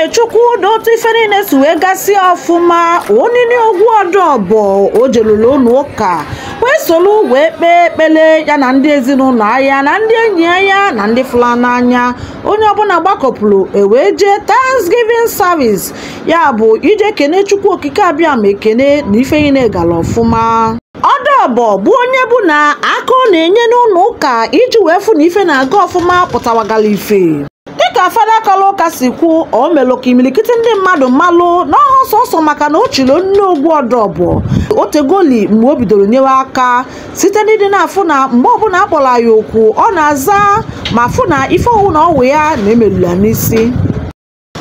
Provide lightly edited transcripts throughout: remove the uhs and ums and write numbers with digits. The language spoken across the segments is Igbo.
Kenechukwu n'otu ife niile si wee gasị ọfụma onini ogwu ọdọbọ o jelulu ụlọ ụka wee solu wee kpee ekpele ya na ndị ezinụlọ anya na ndị enyi ya na ndị fụla n'anya onye ọbụla gbakọpụrụ wee jee Thanksgiving service ya bụ ije kene Chukwu okike abịa ma ekene na ife niile gara ọfụma. Ọdọbọ bụ onye bụ na aka ọ na-enye n'ụlọ ụka iji wee fụ na ife na-aga ọfụma pụtawagala ife. Dịka Fada Kaloka si kwu o melụ ka imilikiti ndị mmadụ malụ n'ọhọ sọsọ maka na o chilo nne ogwu ọdọbọ otegoli mgbe o bidoro nyewe aka site n'ịdị na-afụ na mgbe ọbụla akpọrọ ya okwu ọ na-aza ma fụ na ife ọwụ na ọwụ ya na-emelụ ya n'isi.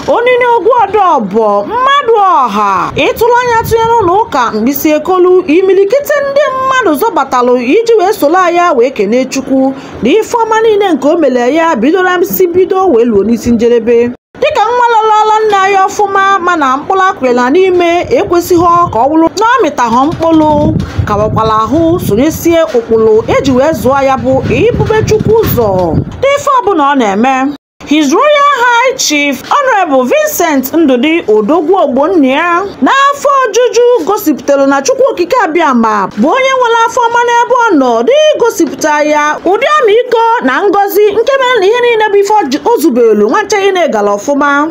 Onini ogwu ọdọbọ mmadụ ọha ịtụrụ anya tụnyere ụlọ ụka mkpịsị ekolu imilikiti ndị mmadụ zọbatalụ iji wee solo ya wee kene Chukwu na ife ọma niile nke o mere ya bidoro isi bido wee luo n'isi njedebe. Dịka nwa lọlọlọ nna ya ọfụma mana mkpụrụ akwụrịla n'ime ekwesịghị ka ọ bụrụ na ọ mịtaghọ mkpụrụ kawakwala ahụ sonyesie ụkpụrụ eji wee zụọ ya bụ ibube Chukwu ụzọ n'ife ọbụla ọ na-eme. His Royal High Chief Honorable Vincent Ndudi Odogwu Ogbonnia n'afọ ojuju gosipụtara na Chukwu okike abịama bụ onye nwere afọ ọma n'ebe ọ nọ dị gosipụta ya ụdị ọmịiko na ngọzi nke mere na ihe niile bụ ife o zubelu nwanche ị na-egala ọfụma.